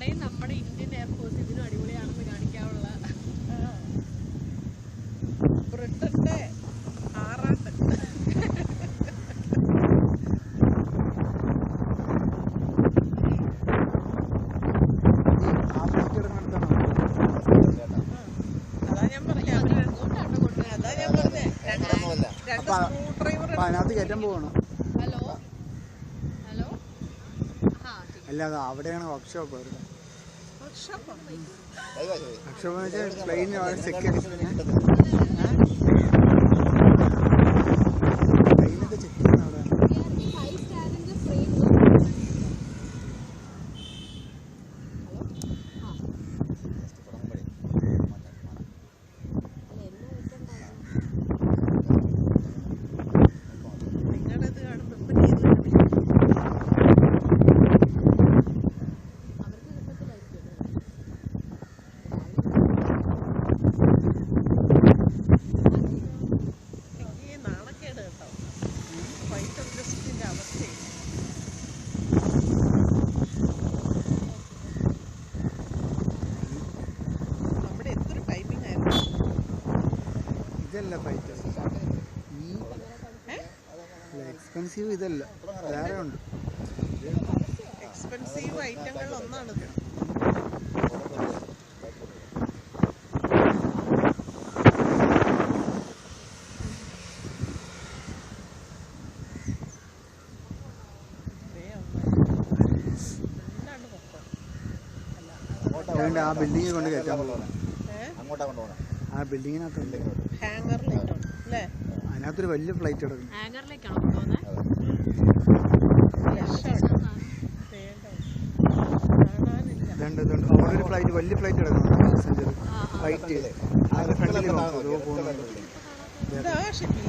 നാളെയും നമ്മുടെ Indian air force ഇതിനും അടിപൊളിയാണെന്ന് കാണിക്കാനുള്ള ബ്രിട്ടന്റെ ആറാട്ട്. അതാ ഞാൻ പറഞ്ഞേ, രണ്ട് സ്ക്രൂ ഡ്രൈവർ അതിനകത്ത് കയറ്റാൻ പോവാണ്. ഹലോ ഹലോ അല്ലാതെ അവിടെയാണ് വർക്ക്ഷോപ്പ് വരുന്നത്. വർക്ക്ഷോപ്പ് വർക്ക്ഷോപ്പ് എന്ന് വെച്ചാൽ പ്ലെയിൻ സെക്യൂരിറ്റി പ്ലെയിനൊക്കെ ചെക്ക് ചെയ്യുന്ന അവിടെ. നിങ്ങളുടേത് കാണുമ്പോൾ ഇപ്പം ചെയ്തു നാണക്കേട് കേട്ടോ. ഫൈറ്റ് ഇൻഡസ്ട്രീൻ്റെ അവസ്ഥയും നമ്മുടെ എന്തൊരു ടൈമിംഗ് ആയിരുന്നു. ഇതല്ല ഫൈറ്റ്, ഈ എക്സ്പെൻസീവ് ഇതല്ല, വേറെ ഉണ്ട്. എക്സ്പെൻസീവ് ഐറ്റങ്ങളിൽ ഒന്നാണിത്. അതുകൊണ്ട് ആ ബിൽഡിംഗ് കൊണ്ട് കയറ്റാൻ പോകണം. ആ ബിൽഡിങ്ങിനകത്തുണ്ട് ഹാങ്ങറിലിട്ടോ അല്ലേ? അതിനകത്തൊരു വലിയ ഫ്ലൈറ്റ് കിടക്കും. ഹാങ്ങറിലേക്കാണോ പോകുന്നത്? ഇതുണ്ട് ഇതുണ്ട്, അവിടെ ഒരു ഫ്ലൈറ്റ്, വലിയ ഫ്ലൈറ്റ് കിടക്കുന്നു, പാസഞ്ചർ ഫ്ലൈറ്റ്. അതിന്റെ ഫ്രണ്ടിൽ പോകുന്നുണ്ട്. ഇതാ ഷിപ്പി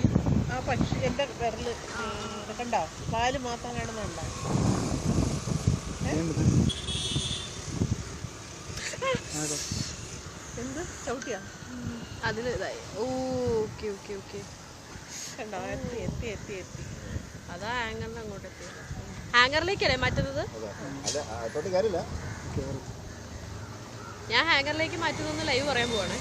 ആ പക്ഷി എൻ്റെ വിരല് കണ്ടോ, പാല് മാത്രം കാണുന്നുണ്ടോ? എന്ത് ചവിട്ടിയാ? അതിൽ ഇതായി. ഓക്കെ ഓക്കെ ഓക്കെ, കണ്ടോ? എത്തി എത്തി എത്തി എത്തി. അതാ ഹാങ്ങറിന് അങ്ങോട്ട് എത്തി. ഹാങ്ങറിലേക്കല്ലേ മാറ്റുന്നത്? ഞാൻ ഹാങ്ങറിലേക്ക് മാറ്റുന്ന ലൈവ് പറയാൻ പോവാണ്.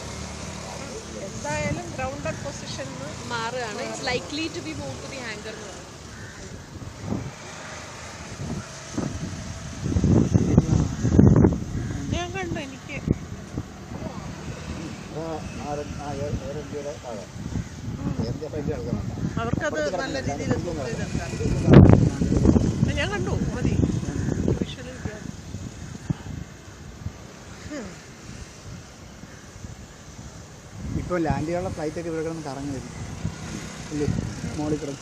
എന്തായാലും ഗ്രൗണ്ടഡ് പൊസിഷനിൽ മാറുകയാണ്. It's likely to be move to the hanger എന്ന് പറയും. ഞാൻ കണ്ടു. എനിക്ക് അവർക്കത് നല്ല രീതിയിൽ ഞാൻ കണ്ടു. മതി വിഷ്വൽ. ഇപ്പോൾ ലാൻഡ് ചെയ്യാനുള്ള ഫ്ലൈറ്റൊക്കെ ഇവിടെ കിടന്ന് കറങ്ങി വരും, ഇല്ലേ മോളിൽ കിടന്ന്.